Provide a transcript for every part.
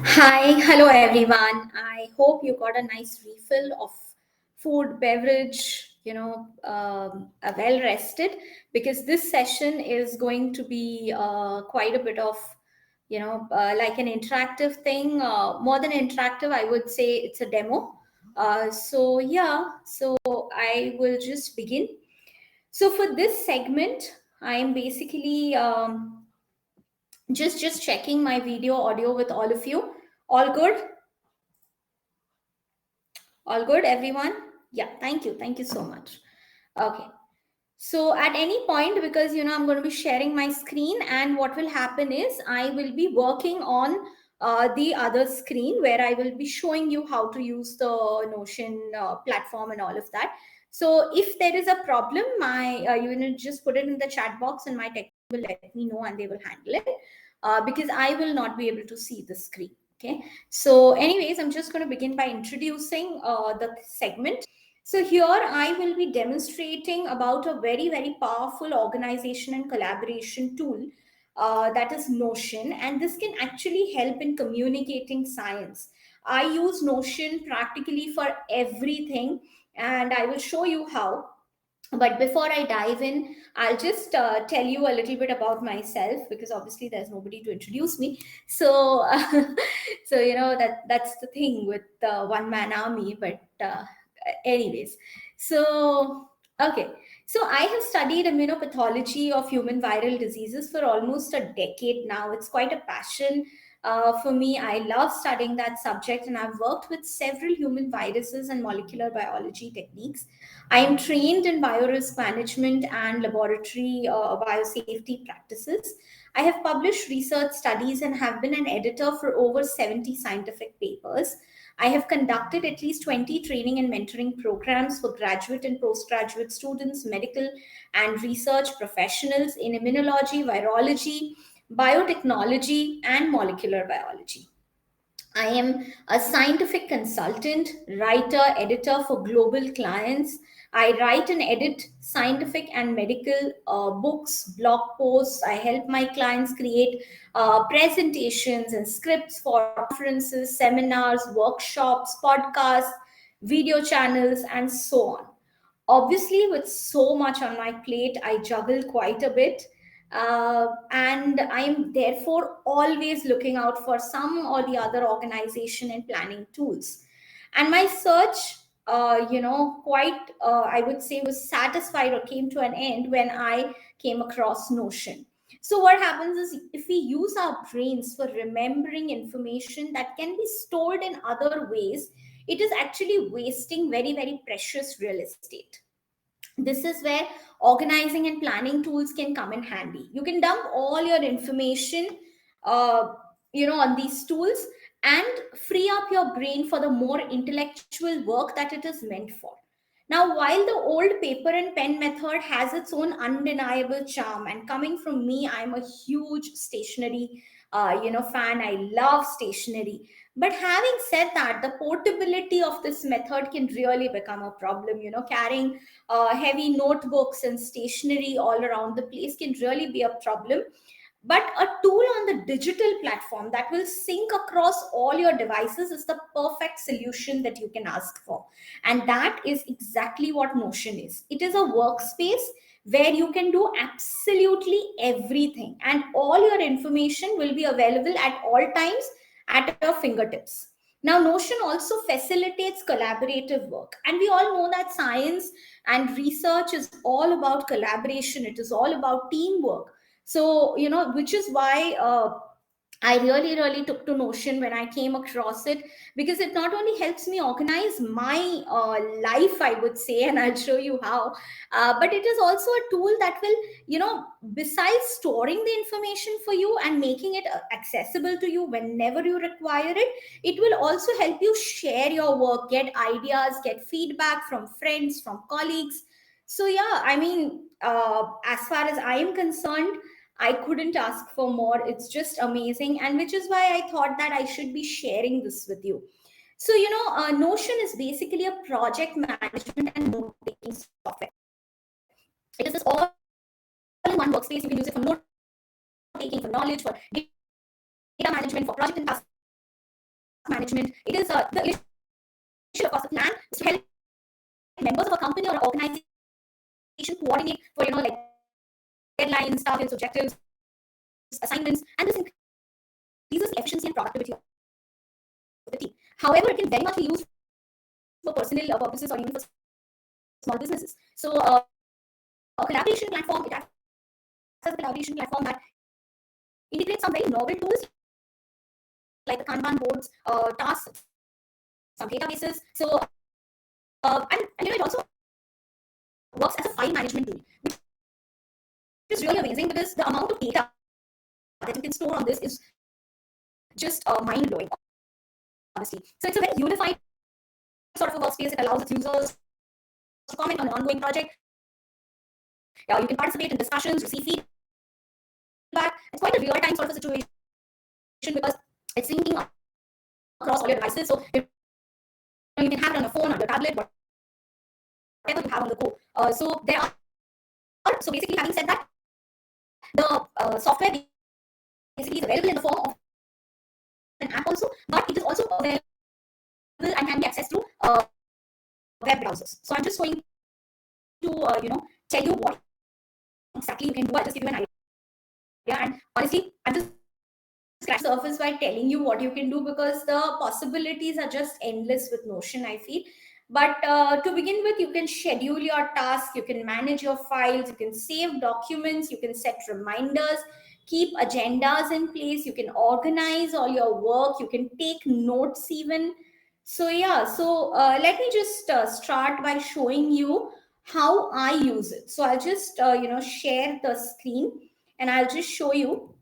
Hi, hello everyone. I hope you got a nice refill of food, beverage, well rested because this session is going to be quite a bit of, like an interactive thing. More than interactive, I would say it's a demo. So I will just begin. So for this segment, I am basically just checking my video audio with all of you. All good? All good, everyone? Yeah, thank you so much. Okay, so at any point, because I'm going to be sharing my screen, and what will happen is I will be working on the other screen where I will be showing you how to use the Notion platform and all of that. So if there is a problem, my you know just put it in the chat box, and my tech will let me know, and they will handle it because I will not be able to see the screen. Okay. So, anyways, I'm just going to begin by introducing the segment. So, here I will be demonstrating about a very, very powerful organization and collaboration tool that is Notion, and this can actually help in communicating science. I use Notion practically for everything, and I will show you how. But before I dive in, I'll just tell you a little bit about myself because obviously there's nobody to introduce me. So, that's the thing with one man army. But anyways, so okay, so I have studied immunopathology of human viral diseases for almost a decade now. It's quite a passion. For me, I love studying that subject, and I've worked with several human viruses and molecular biology techniques. I am trained in biorisk management and laboratory biosafety practices. I have published research studies and have been an editor for over 70 scientific papers. I have conducted at least 20 training and mentoring programs for graduate and postgraduate students, medical and research professionals in immunology, virology, biotechnology, and molecular biology. I am a scientific consultant, writer, editor for global clients. I write and edit scientific and medical books, blog posts. I help my clients create presentations and scripts for conferences, seminars, workshops, podcasts, video channels, and so on. Obviously, with so much on my plate, I juggle quite a bit. And I'm therefore always looking out for some or the other organization and planning tools. And my search, I would say, was satisfied or came to an end when I came across Notion. So, what happens is if we use our brains for remembering information that can be stored in other ways, it is actually wasting very, very precious real estate. This is where organizing and planning tools can come in handy. You can dump all your information on these tools and free up your brain for the more intellectual work that it is meant for. Now, while the old paper and pen method has its own undeniable charm, and coming from me, I'm a huge stationery fan. I love stationery. But having said that, the portability of this method can really become a problem. Carrying heavy notebooks and stationery all around the place can really be a problem. But a tool on the digital platform that will sync across all your devices is the perfect solution that you can ask for. And that is exactly what Notion is. It is a workspace where you can do absolutely everything, and all your information will be available at all times at your fingertips. Now, Notion also facilitates collaborative work, and we all know that science and research is all about collaboration, it is all about teamwork. So, which is why I really, really took to Notion when I came across it, because it not only helps me organize my life, I would say, and I'll show you how, but it is also a tool that will, besides storing the information for you and making it accessible to you whenever you require it, it will also help you share your work, get ideas, get feedback from friends, from colleagues. So, yeah, I mean, as far as I am concerned, I couldn't ask for more. It's just amazing. And which is why I thought that I should be sharing this with you. So, Notion is basically a project management and note taking software. It is this all in one workspace. You can use it for note taking, for knowledge, for data management, for project and task management. It is the initial, of course, the plan is to help members of a company or an organization coordinate for, like deadlines, targets, objectives, assignments, and this increases the efficiency and productivity of the team. However, it can very much be used for personal purposes or even for small businesses. So a collaboration platform, it acts as a collaboration platform that integrates some very novel tools like the Kanban boards, tasks, some databases. So and it also works as a file management tool, which is really amazing because the amount of data that you can store on this is just mind blowing, honestly. So it's a very unified sort of a workspace. It allows its users to comment on an ongoing project. You can participate in discussions, receive feedback. It's quite a real-time sort of a situation because it's syncing across all your devices. So you can have it on your phone, on your tablet, whatever you have on the go. So there are, so basically, having said that, the software basically is available in the form of an app also, but it is also available and can be accessed through web browsers. So I'm just going to tell you what exactly you can do. I'll just give you an idea. And honestly, I'm just scratch the surface by telling you what you can do because the possibilities are just endless with Notion, I feel. But to begin with, you can schedule your tasks, you can manage your files, you can save documents, you can set reminders, keep agendas in place, you can organize all your work, you can take notes even. So yeah, so let me just start by showing you how I use it. So I'll just share the screen and I'll just show you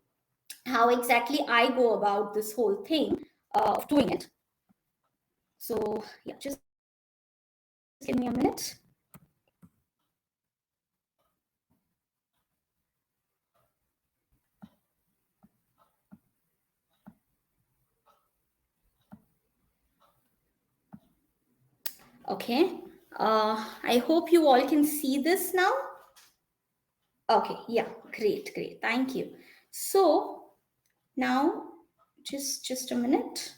how exactly I go about this whole thing of doing it. So yeah, just give me a minute. Okay, I hope you all can see this now. Okay, yeah, great, great, thank you. So now, just a minute.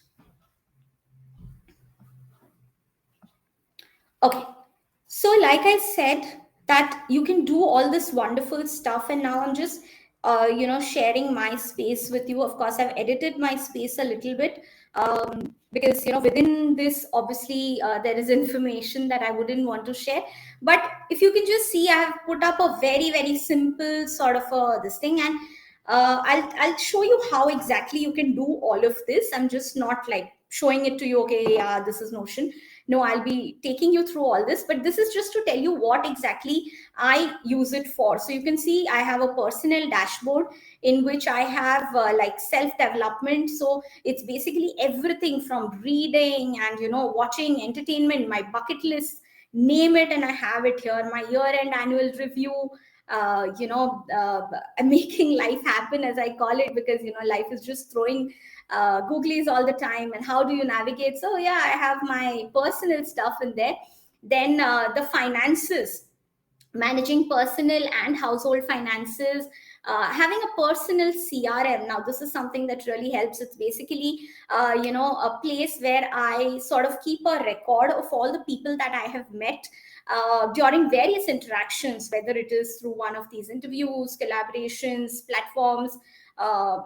Okay, so like I said, that you can do all this wonderful stuff, and now I'm just sharing my space with you. Of course, I've edited my space a little bit because within this, obviously, there is information that I wouldn't want to share. But if you can just see, I have put up a very, very simple sort of this thing, and I'll show you how exactly you can do all of this. I'm just not like showing it to you. Okay, yeah, this is Notion. No, I'll be taking you through all this, but this is just to tell you what exactly I use it for. So you can see I have a personal dashboard in which I have like self development. So it's basically everything from reading and watching entertainment, my bucket list, name it, and I have it here. My year end annual review, making life happen, as I call it, because life is just throwing googlies all the time, and how do you navigate. So yeah, I have my personal stuff in there. Then the finances, managing personal and household finances, having a personal CRM. Now this is something that really helps. It's basically a place where I sort of keep a record of all the people that I have met during various interactions, whether it is through one of these interviews, collaborations, platforms,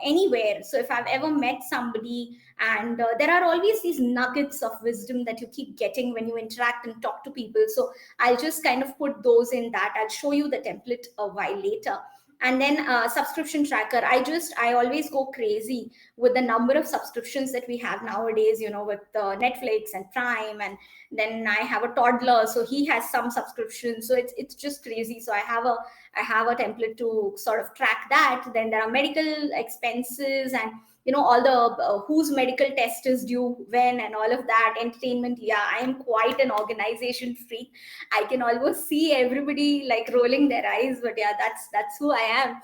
anywhere. So if I've ever met somebody, and there are always these nuggets of wisdom that you keep getting when you interact and talk to people. So I'll just kind of put those in that. I'll show you the template a while later. And then subscription tracker. I always go crazy with the number of subscriptions that we have nowadays, with Netflix and Prime. And then I have a toddler, so he has some subscriptions. So it's just crazy. So I have a template to sort of track that. Then there are medical expenses, and all the whose medical test is due when, and all of that. Entertainment, yeah, I am quite an organization freak. I can almost see everybody like rolling their eyes, but yeah, that's who I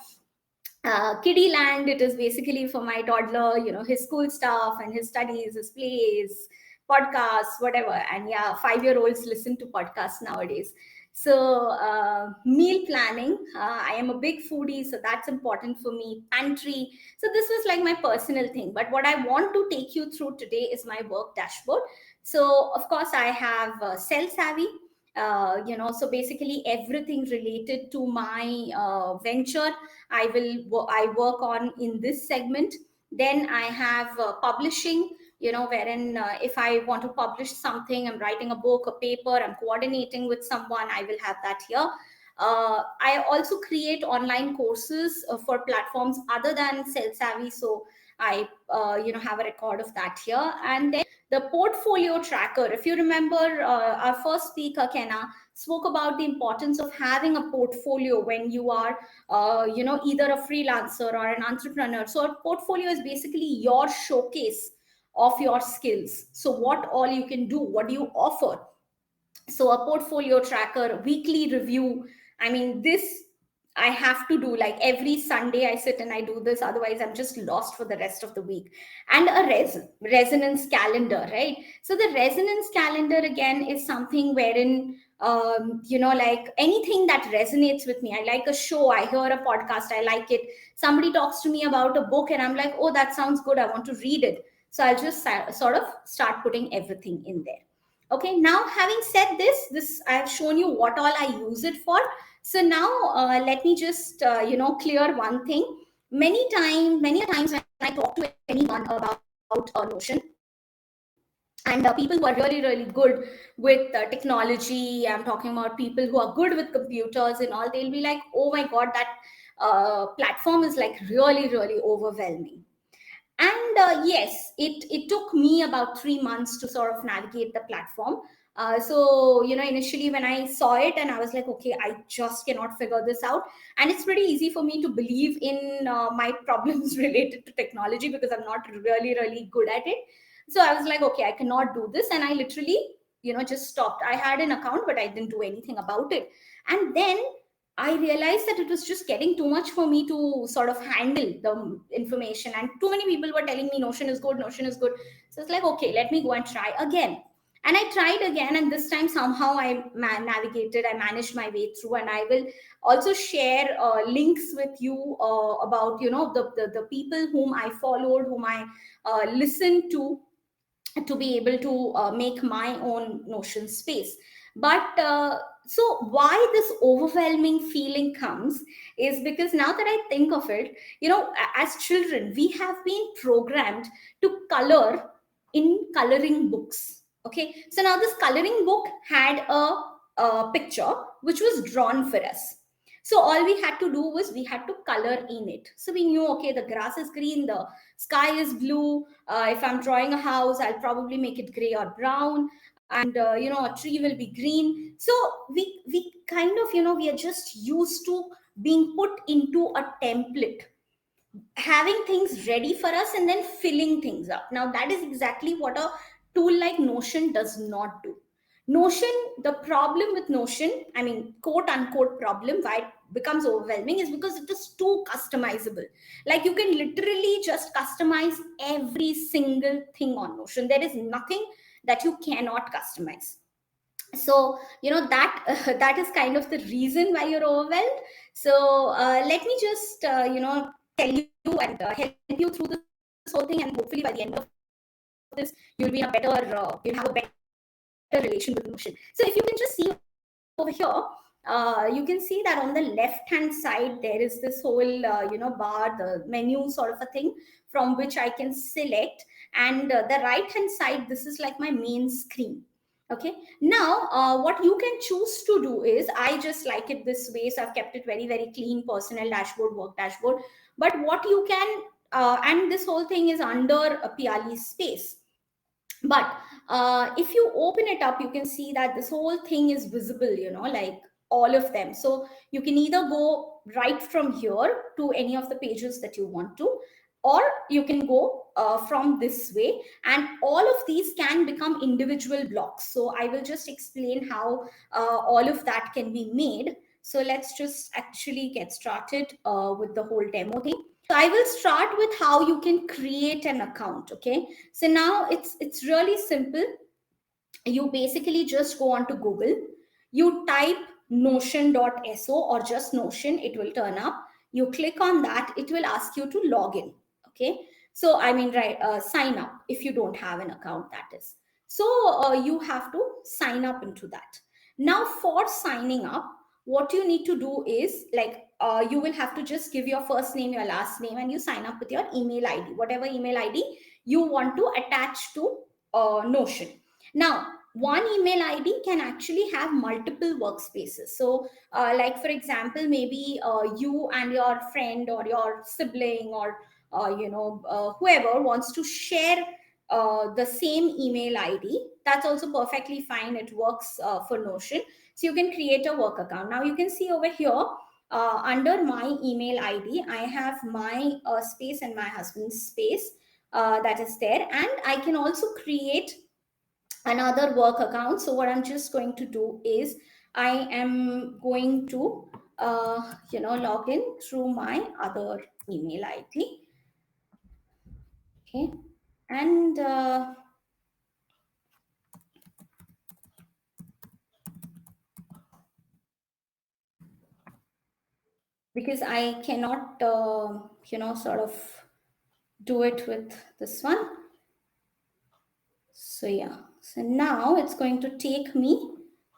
am. Kiddie land, it is basically for my toddler, his school stuff and his studies, his plays, podcasts, whatever. And yeah, 5-year-olds listen to podcasts nowadays. So meal planning, I am a big foodie, so that's important for me. Pantry. So this was like my personal thing. But what I want to take you through today is my work dashboard. So of course I have Cell Savvy. So basically everything related to my venture, I work on in this segment. Then I have publishing, wherein if I want to publish something, I'm writing a book, a paper, I'm coordinating with someone, I will have that here. I also create online courses for platforms other than Cell Savvy, so I have a record of that here. And then the portfolio tracker. If you remember, our first speaker Kenna spoke about the importance of having a portfolio when you are either a freelancer or an entrepreneur. So a portfolio is basically your showcase of your skills. So what all you can do, what do you offer. So a portfolio tracker, weekly review. I mean, this I have to do, like every Sunday I sit and I do this, otherwise I'm just lost for the rest of the week. And a resonance calendar, right? So the resonance calendar again is something wherein like anything that resonates with me. I like a show, I hear a podcast, I like it. Somebody talks to me about a book and I'm like, oh, that sounds good, I want to read it. So I'll just sort of start putting everything in there. Okay, now having said this I have shown you what all I use it for. So now let me just clear one thing. Many times when I talk to anyone about Notion, and people who are really really good with technology, I'm talking about people who are good with computers and all, they'll be like, oh my god, that platform is like really really overwhelming. And yes, it took me about 3 months to sort of navigate the platform. So initially when I saw it and I was like, okay, I just cannot figure this out. And it's pretty easy for me to believe in my problems related to technology because I'm not really really good at it. So I was like, okay, I cannot do this, and I literally just stopped. I had an account but I didn't do anything about it. And then I realized that it was just getting too much for me to sort of handle the information, and too many people were telling me Notion is good, Notion is good. So it's like, okay, let me go and try again. And I tried again, and this time somehow I navigated, I managed my way through. And I will also share links with you about the people whom I followed, whom I listened to be able to make my own Notion space. But so why this overwhelming feeling comes is because now that I think of it, as children we have been programmed to color in coloring books. Okay, so now this coloring book had a picture which was drawn for us. So all we had to do was we had to color in it. So we knew, okay, the grass is green, the sky is blue. If I'm drawing a house, I'll probably make it gray or brown. And a tree will be green. So we kind of we are just used to being put into a template, having things ready for us and then filling things up. Now that is exactly what a tool like Notion does not do. Notion, the problem with Notion, I mean, quote unquote problem, why it becomes overwhelming is because it is too customizable. Like you can literally just customize every single thing on Notion. There is nothing that you cannot customize. So that that is kind of the reason why you're overwhelmed. So let me just tell you and help you through this whole thing, and hopefully by the end of this you'll be in a better you'll have a better relation with Notion. So if you can just see over here, you can see that on the left hand side there is this whole bar, the menu sort of a thing from which I can select. And the right hand side, this is like my main screen. Okay, now what you can choose to do is, I just like it this way, so I've kept it very very clean: personal dashboard, work dashboard. But what you can and this whole thing is under a Pialy space. But if you open it up, you can see that this whole thing is visible, like all of them. So you can either go right from here to any of the pages that you want to, or you can go from this way, and all of these can become individual blocks. So I will just explain how all of that can be made. So let's just actually get started with the whole demo thing. So I will start with how you can create an account. Okay, so now it's really simple. You basically just go on to Google, you type notion.so or just Notion, it will turn up. You click on that, it will ask you to log in. Okay, so I mean, right, sign up if you don't have an account, that is. So you have to sign up into that. Now, for signing up, what you need to do is like you will have to just give your first name, your last name, and you sign up with your email ID, whatever email ID you want to attach to Notion. Now, one email ID can actually have multiple workspaces. So, like for example, maybe you and your friend or your sibling or whoever wants to share the same email ID. That's also perfectly fine. It works for Notion. So you can create a work account. Now you can see over here under my email ID, I have my space and my husband's space that is there, and I can also create another work account. So what I'm just going to do is I am going to log in through my other email ID. Okay, and because I cannot sort of do it with this one. So yeah, so now it's going to take me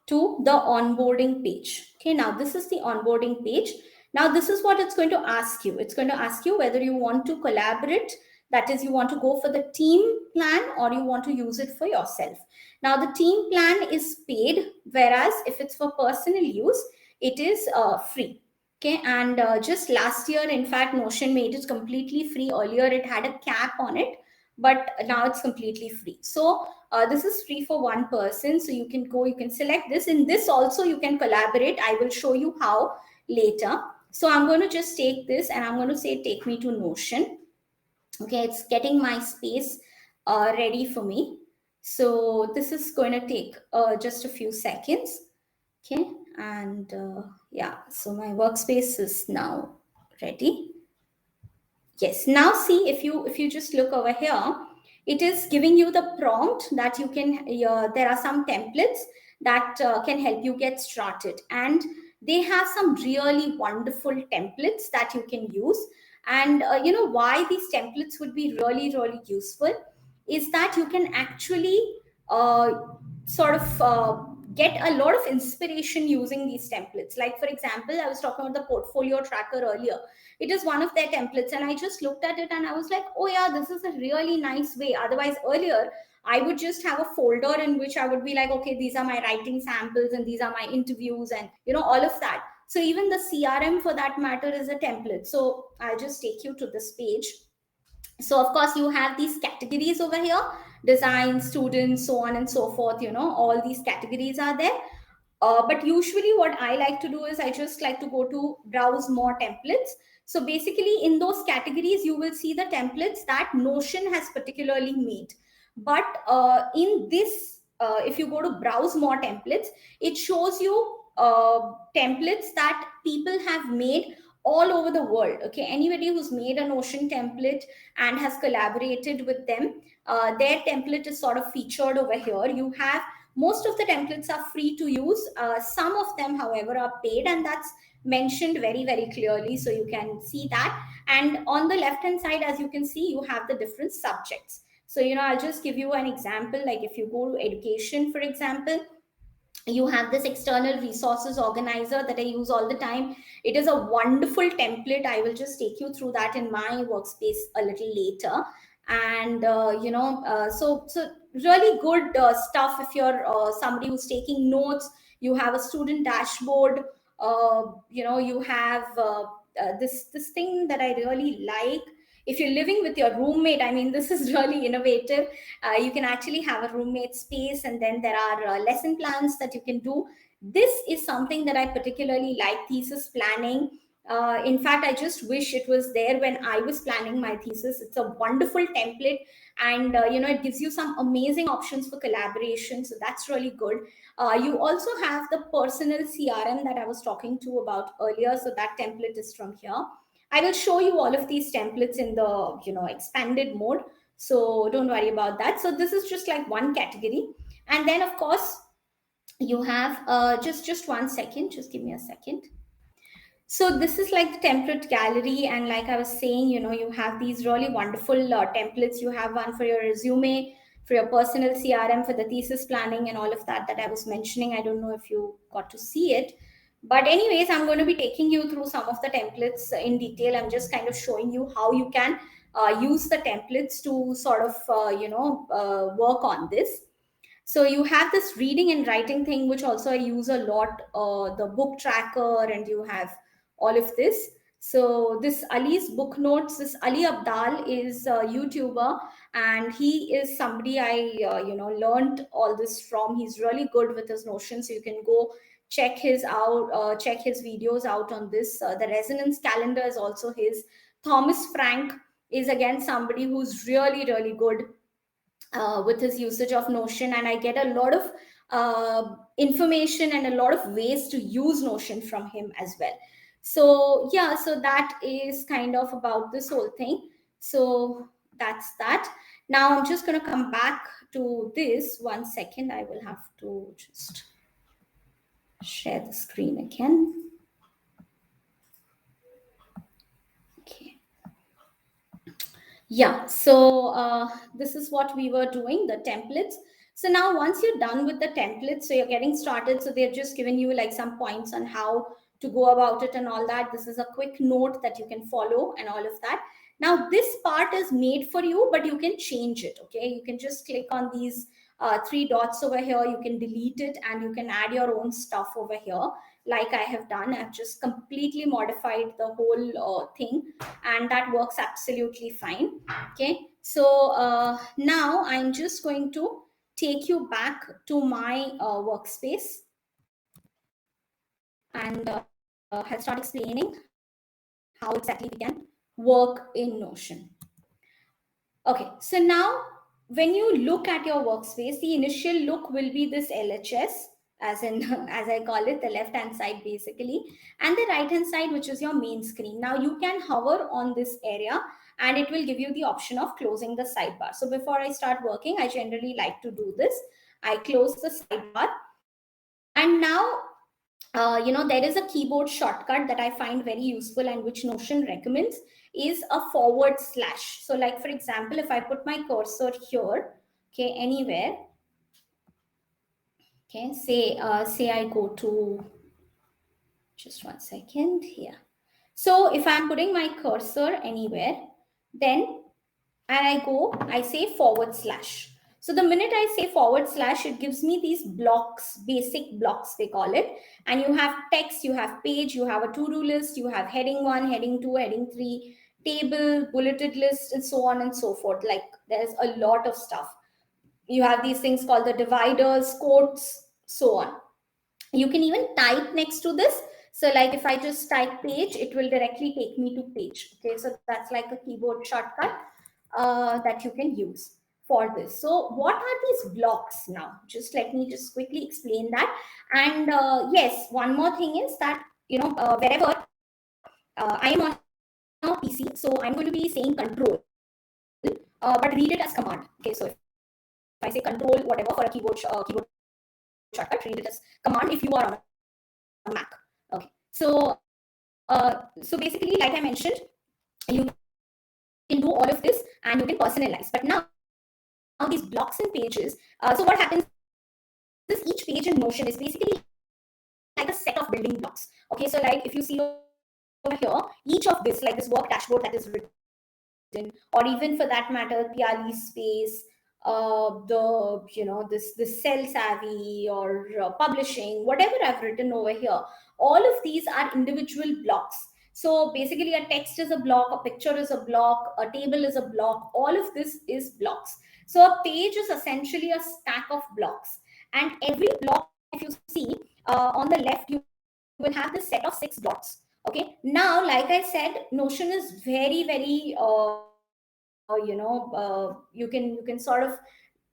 to the onboarding page. Okay, now this is the onboarding page. Now this is what it's going to ask you. It's going to ask you whether you want to collaborate, that is, you want to go for the team plan or you want to use it for yourself. Now the team plan is paid, whereas if it's for personal use, it is free. Okay, and just last year, in fact, Notion made it completely free. Earlier, it had a cap on it, but now it's completely free. So this is free for one person. So you can go, you can select this. In this also, you can collaborate. I will show you how later. So I'm going to just take this and I'm going to say, take me to Notion. Okay, it's getting my space ready for me. So this is going to take just a few seconds. Okay, and yeah, so my workspace is now ready. Yes, now see, if you just look over here, it is giving you the prompt that you can there are some templates that can help you get started, and they have some really wonderful templates that you can use. And why these templates would be really really useful is that you can actually uh, sort of get a lot of inspiration using these templates. Like for example, I was talking about the portfolio tracker earlier. It is one of their templates, and I just looked at it and I was like, oh yeah, this is a really nice way. Otherwise, earlier I would just have a folder in which I would be like, okay, these are my writing samples and these are my interviews and all of that. So even the CRM for that matter is a template. So I'll just take you to this page. So of course you have these categories over here: design, students, so on and so forth. All these categories are there. But usually what I like to do is I just like to go to browse more templates. So basically in those categories, you will see the templates that Notion has particularly made. But in this, if you go to browse more templates, it shows you templates that people have made all over the world. Okay, anybody who's made a Notion template and has collaborated with them, their template is sort of featured over here. You have most of the templates are free to use. Some of them, however, are paid, and that's mentioned very, very clearly. So you can see that. And on the left hand side, as you can see, you have the different subjects. So, I'll just give you an example. Like if you go to education, for example, you have this external resources organizer that I use all the time. It is a wonderful template. I will just take you through that in my workspace a little later. And so really good stuff. If you're somebody who's taking notes, you have a student dashboard. You have this thing that I really like. If you're living with your roommate, I mean, this is really innovative. You can actually have a roommate space, and then there are lesson plans that you can do. This is something that I particularly like: thesis planning. In fact, I just wish it was there when I was planning my thesis. It's a wonderful template, and it gives you some amazing options for collaboration. So that's really good. You also have the personal CRM that I was talking to about earlier. So that template is from here. I will show you all of these templates in the expanded mode, so don't worry about that. So this is just like one category. And then of course you have just 1 second, just give me a second. So this is like the template gallery, and like I was saying, you have these really wonderful templates. You have one for your resume, for your personal CRM, for the thesis planning, and all of that I was mentioning. I don't know if you got to see it, but anyways, I'm going to be taking you through some of the templates in detail. I'm just kind of showing you how you can use the templates to sort of work on this. So you have this reading and writing thing, which also I use a lot, the book tracker, and you have all of this. So this Ali's book notes, this Ali Abdal is a YouTuber, and he is somebody I learned all this from. He's really good with his Notion, so you can go check his videos out on this. The resonance calendar is also his. Thomas Frank is again somebody who's really really good with his usage of Notion, and I get a lot of information and a lot of ways to use Notion from him as well. So yeah, so that is kind of about this whole thing. So that's that. Now I'm just going to come back to this. 1 second, I will have to just share the screen again. Okay. Yeah, so this is what we were doing, the templates. So now once you're done with the templates, so you're getting started, so they've just given you like some points on how to go about it and all that. This is a quick note that you can follow and all of that. Now this part is made for you, but you can change it, okay? You can just click on these three dots over here, you can delete it, and you can add your own stuff over here like I have done. I've just completely modified the whole thing, and that works absolutely fine. Okay, so now I'm just going to take you back to my workspace, and I'll start explaining how exactly we can work in Notion. Okay, so now when you look at your workspace, the initial look will be this LHS, as in as I call it, the left hand side basically, and the right hand side, which is your main screen. Now you can hover on this area and it will give you the option of closing the sidebar. So before I start working, I generally like to do this. I close the sidebar, and now there is a keyboard shortcut that I find very useful and which Notion recommends, is a forward slash. So like for example, if I put my cursor here, okay, anywhere, okay, say I go to, just 1 second here. So if I'm putting my cursor anywhere, then and I say forward slash. So the minute I say forward slash, it gives me these blocks, basic blocks they call it. And you have text, you have page, you have a to-do list, you have heading 1, heading 2, heading 3, table, bulleted list, and so on and so forth. Like there's a lot of stuff. You have these things called the dividers, quotes, so on. You can even type next to this. So like if I just type page, it will directly take me to page. Okay, so that's like a keyboard shortcut that you can use for this. So what are these blocks now? Just let me just quickly explain that. And yes, one more thing is that wherever I am on a PC, so I'm going to be saying control, but read it as command. Okay, so if I say control whatever for a keyboard shortcut, read it as command if you are on a Mac. Okay, so so basically, like I mentioned, you can do all of this and you can personalize. But now these blocks and pages. So what happens is each page in Notion is basically like a set of building blocks. Okay, so like if you see over here, each of this, like this work dashboard that is written, or even for that matter, Pialy space, this cell savvy or publishing, whatever I've written over here, all of these are individual blocks. So basically a text is a block, a picture is a block, a table is a block, all of this is blocks. So a page is essentially a stack of blocks, and every block, if you see on the left, you will have this set of 6 dots. Okay, now like I said, Notion is very very you can sort of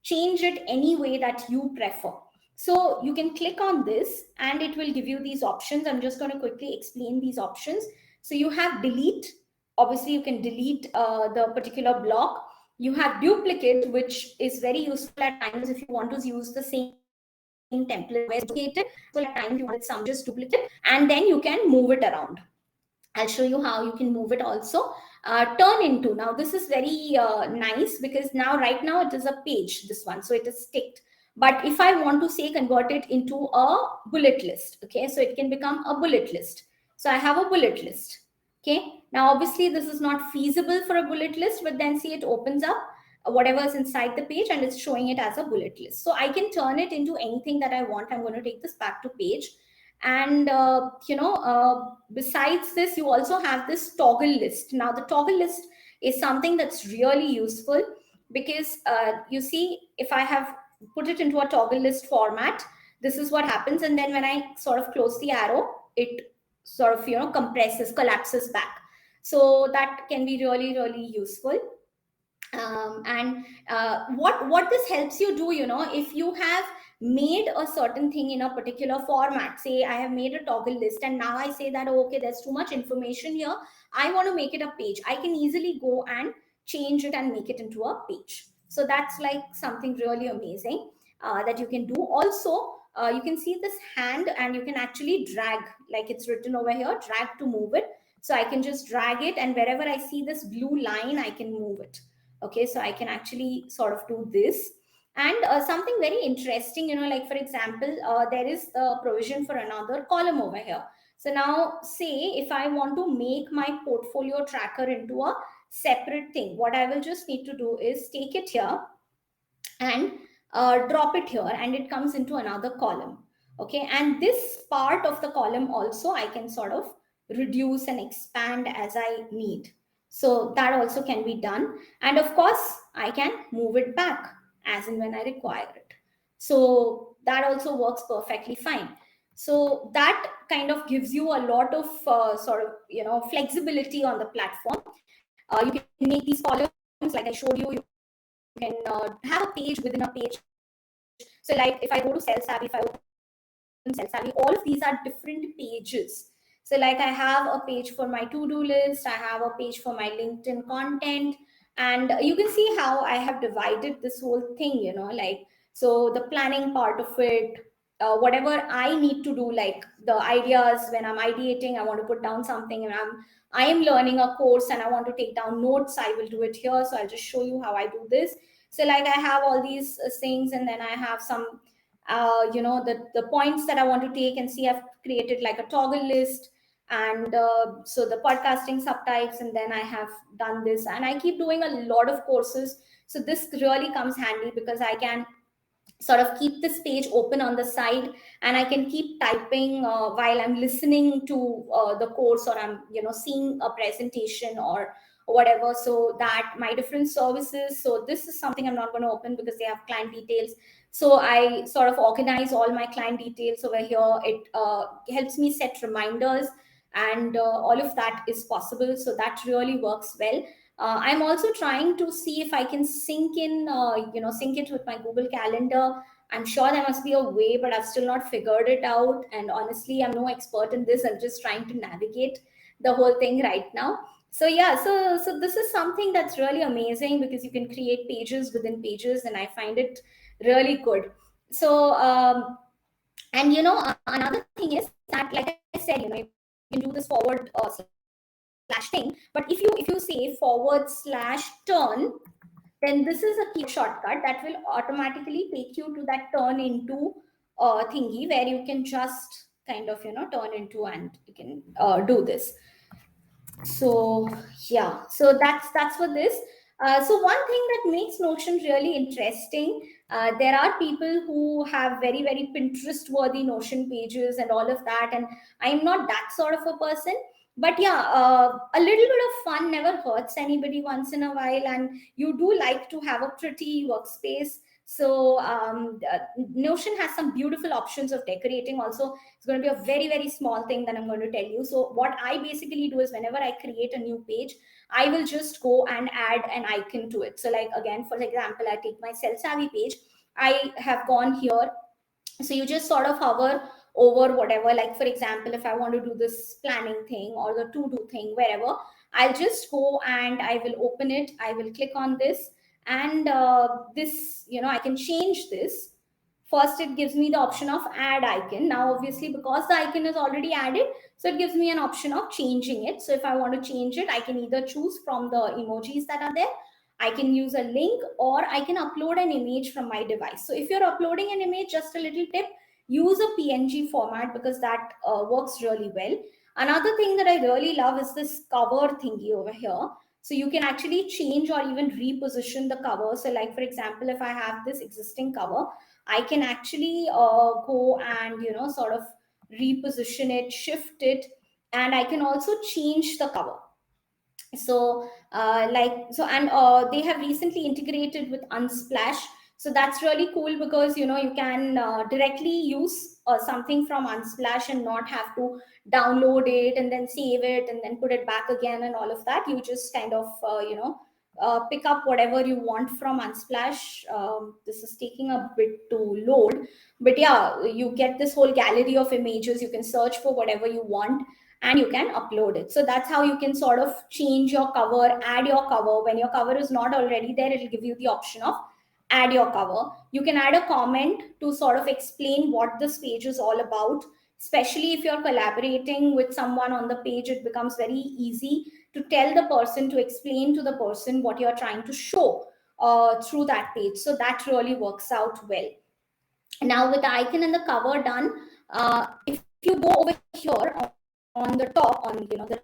change it any way that you prefer. So you can click on this and it will give you these options. I'm just going to quickly explain these options. So you have delete, obviously you can delete the particular block. You have duplicate, which is very useful at times if you want to use the same template somewhere duplicated. So at times you wanted some just duplicate, and then you can move it around. I'll show you how you can move it also. Turn into, now this is very nice, because now right now it is a page, this one, so it is ticked. But if I want to say convert it into a bullet list, okay, so it can become a bullet list. So I have a bullet list. Okay, now obviously this is not feasible for a bullet list, but then see, it opens up whatever is inside the page and it's showing it as a bullet list. So I can turn it into anything that I want. I'm going to take this back to page. And besides this, you also have this toggle list. Now the toggle list is something that's really useful, because you see, if I have put it into a toggle list format, this is what happens. And then when I sort of close the arrow, it sort of compresses, collapses back. So that can be really, really useful. And what this helps you do, if you have made a certain thing in a particular format, say I have made a toggle list, and now I say that, oh, okay, there's too much information here, I want to make it a page, I can easily go and change it and make it into a page. So that's like something really amazing that you can do. Also, you can see this hand, and you can actually drag, like it's written over here, drag to move it. So I can just drag it, and wherever I see this blue line, I can move it. Okay, so I can actually sort of do this. And something very interesting, like for example, there is a provision for another column over here. So now say if I want to make my portfolio tracker into a separate thing, what I will just need to do is take it here and drop it here, and it comes into another column. Okay, and this part of the column also I can sort of reduce and expand as I need. So that also can be done. And of course I can move it back as and when I require it. So that also works perfectly fine. So that kind of gives you a lot of sort of flexibility on the platform. You can make these columns like I showed you. You can have a page within a page. So like if I go to Sell Savvy, if I open Sell Savvy, all of these are different pages. So like I have a page for my to-do list, I have a page for my LinkedIn content, and you can see how I have divided this whole thing, like, so the planning part of it, whatever I need to do, like the ideas when I'm ideating, I want to put down something, and I am learning a course and I want to take down notes, I will do it here. So I'll just show you how I do this. So like I have all these things, and then I have some the points that I want to take, and see I've created like a toggle list. And so the podcasting subtypes, and then I have done this, and I keep doing a lot of courses. So this really comes handy, because I can sort of keep this page open on the side, and I can keep typing while I'm listening to the course, or I'm seeing a presentation or whatever. So that my different services, so this is something I'm not going to open because they have client details. So I sort of organize all my client details over here. It helps me set reminders, and all of that is possible. So that really works well. I'm also trying to see if I can sync sync it with my Google Calendar. I'm sure there must be a way, but I've still not figured it out. And honestly, I'm no expert in this. I'm just trying to navigate the whole thing right now. So yeah, so this is something that's really amazing, because you can create pages within pages, and I find it really good. So and another thing is that, like I said, you can do this forward slash thing, but if you say forward slash turn, then this is a keyboard shortcut that will automatically take you to that turn into thingy, where you can just kind of turn into, and you can do this. So yeah, so that's for this. So one thing that makes Notion really interesting, there are people who have very, very Pinterest worthy Notion pages and all of that, and I'm not that sort of a person. But yeah, a little bit of fun never hurts anybody once in a while, and you do like to have a pretty workspace. So Notion has some beautiful options of decorating also. It's going to be a very, very small thing that I'm going to tell you. So what I basically do is, whenever I create a new page, I will just go and add an icon to it. So like, again, for example, I take my Sell Savvy page, I have gone here. So you just sort of hover over whatever, like for example, if I want to do this planning thing or the to do thing, wherever, I'll just go and I will open it. I will click on this, and this, I can change this. First, it gives me the option of add icon. Now, obviously, because the icon is already added, so it gives me an option of changing it. So if I want to change it, I can either choose from the emojis that are there, I can use a link, or I can upload an image from my device. So if you're uploading an image, just a little tip, use a PNG format, because that works really well. Another thing that I really love is this cover thingy over here. So you can actually change or even reposition the cover. So like, for example, if I have this existing cover, I can actually go and, sort of reposition it, shift it, and I can also change the cover. So and they have recently integrated with Unsplash. So that's really cool, because you can directly use something from Unsplash and not have to download it and then save it and then put it back again and all of that. You just kind of pick up whatever you want from Unsplash. This is taking a bit to load, but yeah, you get this whole gallery of images. You can search for whatever you want and you can upload it. So that's how you can sort of change your cover, add your cover. When your cover is not already there, it'll give you the option of add your cover. You can add a comment to sort of explain what this page is all about. Especially if you're collaborating with someone on the page, it becomes very easy to tell the person, to explain to the person what you're trying to show through that page. So that really works out well. Now with the icon and the cover done, if you go over here on the top, on the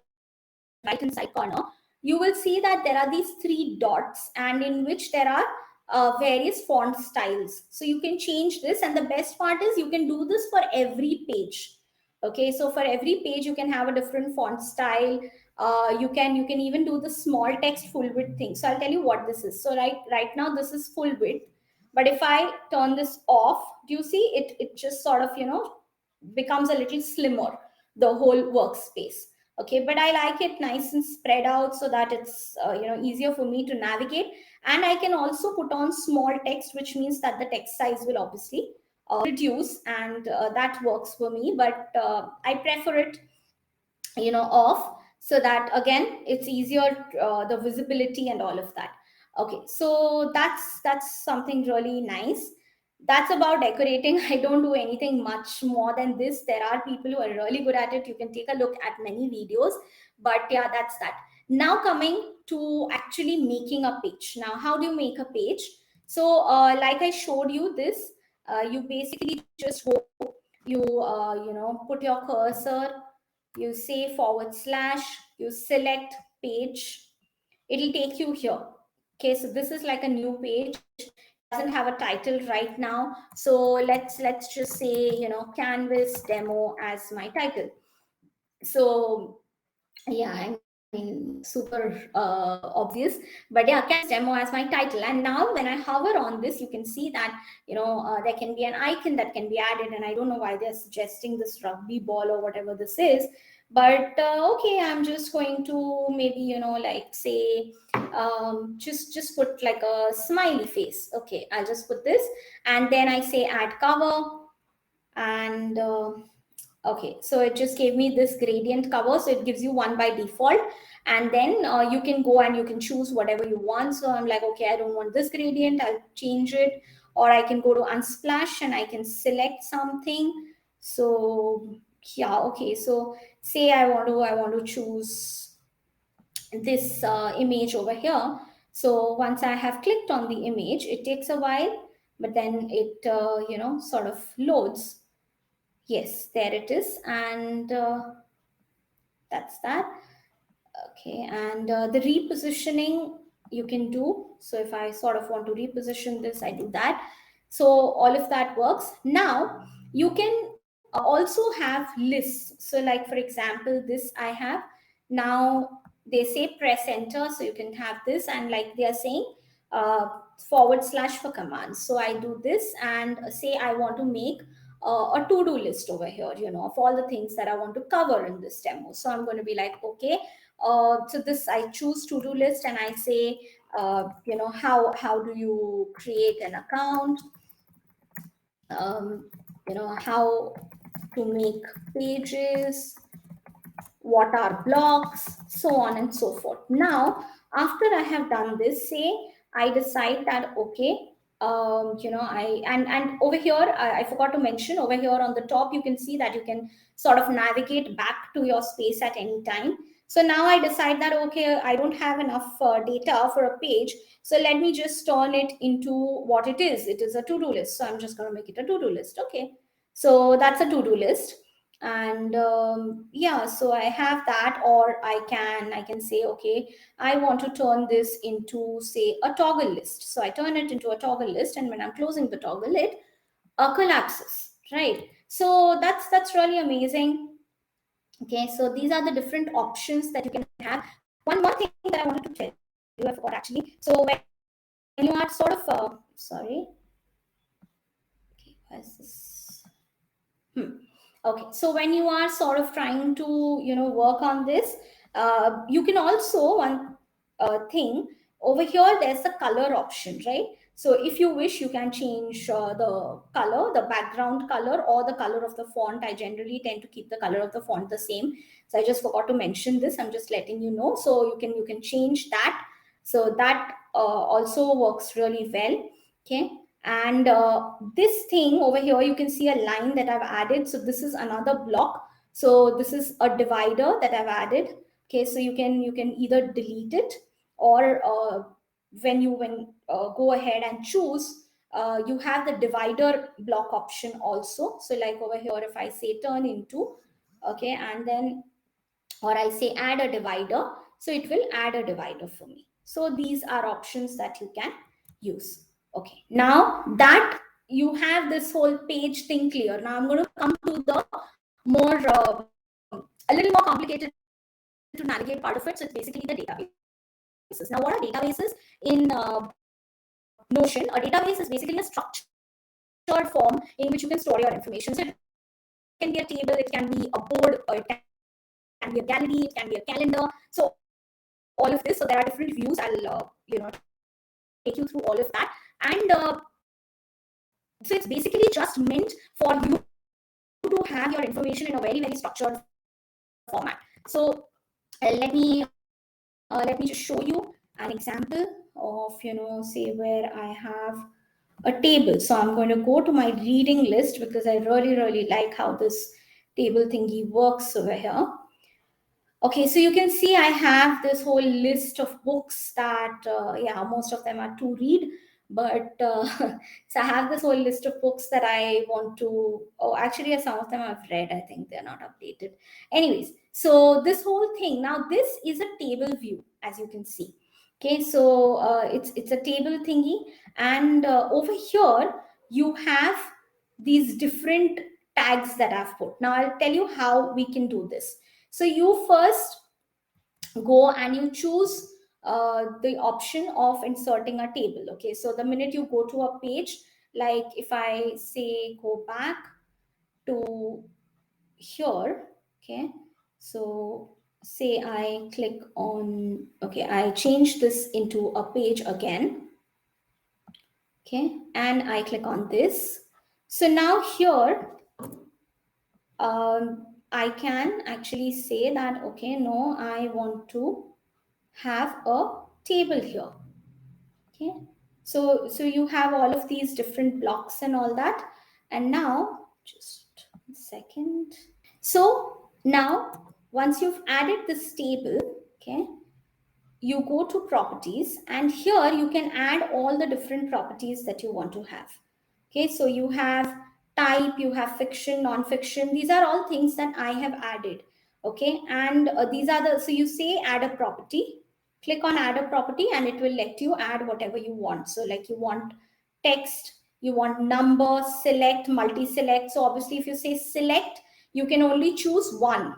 right hand side corner, you will see that there are these three dots, and in which there are various font styles. So you can change this, and the best part is you can do this for every page. Okay, so for every page you can have a different font style. You can even do the small text full width thing. So I'll tell you what this is. So right now this is full width, but if I turn this off, do you see it just sort of becomes a little slimmer, the whole workspace. Okay, but I like it nice and spread out, so that it's easier for me to navigate. And I can also put on small text, which means that the text size will obviously reduce, and that works for me. But I prefer it off, so that again it's easier, the visibility and all of that. Okay, so that's something really nice. That's about decorating. I don't do anything much more than this. There are people who are really good at it. You can take a look at many videos, but yeah, that's that. Now coming to actually making a page. Now, how do you make a page? So like I showed you this, you basically just go, put your cursor, you say /, you select page, it'll take you here. Okay, so this is like a new page. It doesn't have a title right now, so let's just say canvas demo as my title. So yeah, I mean, super obvious, but yeah, canvas demo as my title. And now when I hover on this, you can see that there can be an icon that can be added, and I don't know why they're suggesting this rugby ball or whatever this is. But okay, I'm just going to maybe like say just put like a smiley face. Okay, I'll just put this, and then I say add cover. And okay, so it just gave me this gradient cover, so it gives you one by default. And then you can go and you can choose whatever you want. So I'm like, okay, I don't want this gradient, I'll change it. Or I can go to Unsplash and I can select something. So yeah, okay, so say I want to choose this image over here. So once I have clicked on the image, it takes a while, but then it sort of loads. Yes, there it is. And that's that. Okay, and the repositioning you can do. So if I sort of want to reposition this, I do that. So all of that works. Now you can also have lists. So like, for example, this I have. Now they say press enter, so you can have this, and like they are saying uh, / for commands. So I do this and say I want to make a to-do list over here, of all the things that I want to cover in this demo. So I'm going to be like, okay, so this I choose to-do list, and I say how do you create an account, how to make pages, what are blocks, so on and so forth. Now, after I have done this, say I decide that, okay, and over here, I forgot to mention, over here on the top, you can see that you can sort of navigate back to your space at any time. So now I decide that, okay, I don't have enough data for a page. So let me just turn it into what it is. It is a to-do list. So I'm just going to make it a to-do list. Okay. So that's a to-do list. And yeah, so I have that, or I can say, okay, I want to turn this into, say, a toggle list. So I turn it into a toggle list, and when I'm closing the toggle, it collapses, right? So that's really amazing. Okay, so these are the different options that you can have. One thing that I wanted to tell you, I forgot actually. So when you are sort of sorry, okay, why is this? Okay, so when you are sort of trying to work on this, you can also, one thing over here, there's the color option, right? So if you wish, you can change the color, the background color, or the color of the font. I generally tend to keep the color of the font the same, so I just forgot to mention this. I'm just letting you know. So you can change that. So that also works really well. Okay. And this thing over here, you can see a line that I've added. So this is another block. So this is a divider that I've added. Okay, so you can either delete it, or when go ahead and choose, you have the divider block option also. So like over here, if I say turn into, okay, and then, or I say add a divider, so it will add a divider for me. So these are options that you can use. Okay, now that you have this whole page thing clear, now I'm going to come to the more a little more complicated to navigate part of it. So it's basically the databases. Now, what are databases? In Notion, a database is basically a structured form in which you can store your information. So it can be a table, it can be a board, or it can be a gallery, it can be a calendar. So all of this, so there are different views. I'll take you through all of that. And so it's basically just meant for you to have your information in a very, very structured format. So let me just show you an example of, say, where I have a table. So I'm going to go to my reading list, because I really like how this table thingy works over here. Okay, so you can see I have this whole list of books that, yeah, most of them are to read, but so I have this whole list of books that I want to. Oh, actually, some of them I've read. I think they're not updated. Anyways, so this whole thing, now this is a table view, as you can see. Okay, so it's a table thingy, and over here you have these different tags that I've put. Now I'll tell you how we can do this. So you first go and you choose the option of inserting a table. Okay, so the minute you go to a page, like if I say go back to here, okay, so say I click on, okay, I change this into a page again, okay, and I click on this. So now here, I can actually say that, okay, no, I want to have a table here. Okay, so you have all of these different blocks and all that. And now, just a second. So now, once you've added this table, okay, you go to properties, and here you can add all the different properties that you want to have. Okay, so you have type, you have fiction, non-fiction. These are all things that I have added. Okay, and these are the, so you say add a property, click on add a property, and it will let you add whatever you want. So like you want text, you want number, select, multi-select. So obviously if you say select, you can only choose one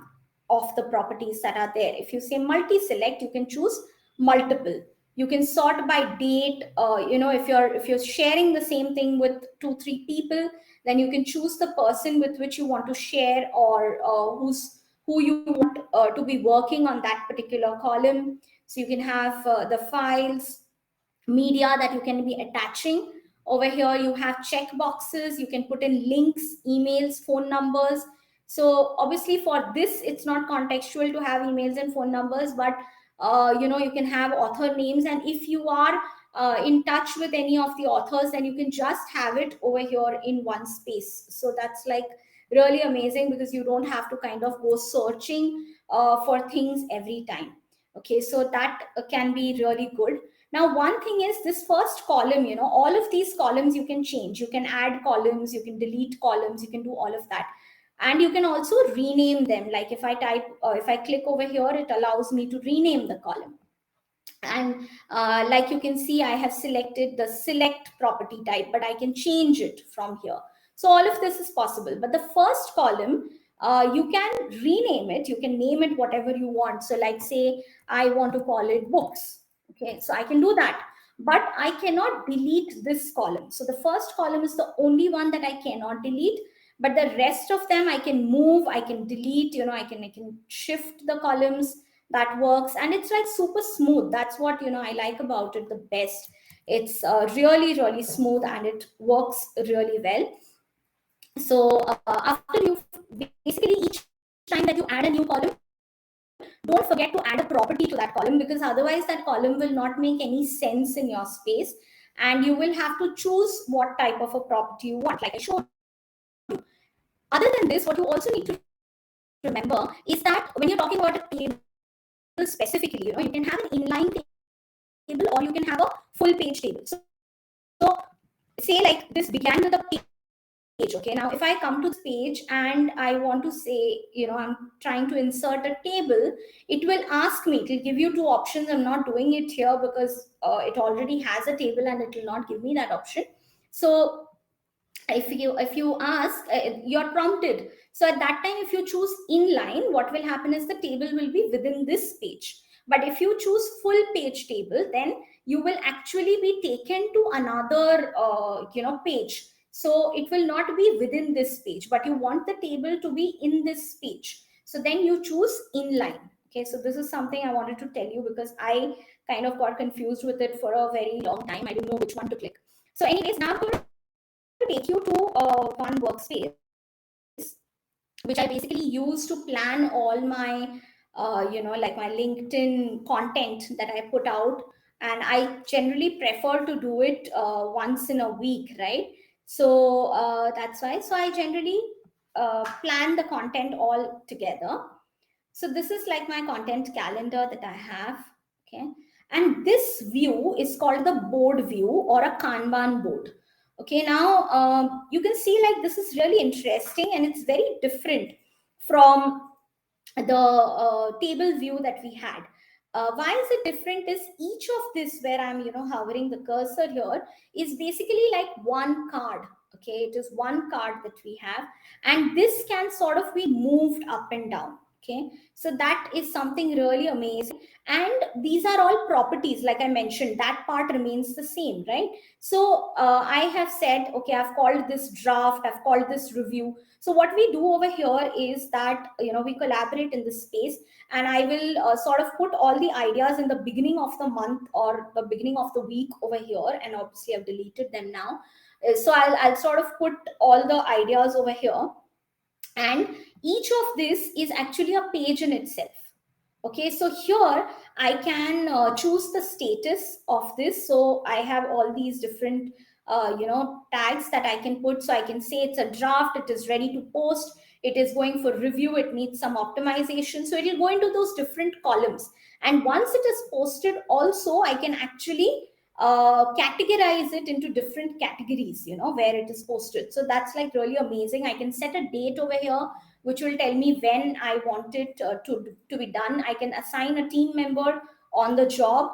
of the properties that are there. If you say multi-select, you can choose multiple. You can sort by date. If you're sharing the same thing with 2-3 people, then you can choose the person with which you want to share, or who you want to be working on that particular column. So you can have the files, media that you can be attaching. Over here you have check boxes, you can put in links, emails, phone numbers. So obviously for this, it's not contextual to have emails and phone numbers, but you can have author names. And if you are in touch with any of the authors, then you can just have it over here in one space. So that's like really amazing, because you don't have to kind of go searching for things every time. Okay, so that can be really good. Now, one thing is this first column, all of these columns you can change. You can add columns, you can delete columns, you can do all of that. And you can also rename them. Like if I type, if I click over here, it allows me to rename the column. And like you can see, I have selected the select property type, but I can change it from here. So all of this is possible. But the first column, you can rename it. You can name it whatever you want. So like say I want to call it books. Okay, so I can do that. But I cannot delete this column. So the first column is the only one that I cannot delete. But the rest of them I can move, I can delete, I can shift the columns. That works, and it's like super smooth. That's what I like about it the best. It's really really smooth, and it works really well. So after you, basically each time that you add a new column, don't forget to add a property to that column, because otherwise that column will not make any sense in your space, and you will have to choose what type of a property you want, like I showed you. Other than this, what you also need to remember is that when you're talking about a table specifically, you can have an inline table, or you can have a full page table. So say like this began with a page. Okay, now if I come to this page and I want to say, I'm trying to insert a table, it will ask me, it will give you two options. I'm not doing it here because it already has a table, and it will not give me that option. So if you ask, you're prompted. So at that time, if you choose inline, what will happen is the table will be within this page. But if you choose full page table, then you will actually be taken to another page. So it will not be within this page, but you want the table to be in this page. So then you choose inline. Okay, so this is something I wanted to tell you, because I kind of got confused with it for a very long time. I didn't know which one to click. So anyways, now I'm going to take you to one workspace, which I basically use to plan all my like my LinkedIn content that I put out. And I generally prefer to do it once in a week, right? So that's why. So I generally plan the content all together. So this is like my content calendar that I have. Okay, and this view is called the board view, or a Kanban board. Okay, now you can see like this is really interesting, and it's very different from the table view that we had. Why is it different is each of this, where I'm hovering the cursor here, is basically like one card. Okay, it is one card that we have, and this can sort of be moved up and down. Okay, so that is something really amazing. And these are all properties, like I mentioned, that part remains the same, right? So I have said, okay, I've called this draft, I've called this review. So what we do over here is that we collaborate in this space, and I will sort of put all the ideas in the beginning of the month or the beginning of the week over here, and obviously I've deleted them now. So I'll sort of put all the ideas over here, and each of this is actually a page in itself. Okay, so here I can choose the status of this. So I have all these different tags that I can put. So I can say it's a draft, it is ready to post, it is going for review, it needs some optimization. So it will go into those different columns, and once it is posted also, I can actually categorize it into different categories, where it is posted. So that's like really amazing. I can set a date over here, which will tell me when I want it to be done. I can assign a team member on the job.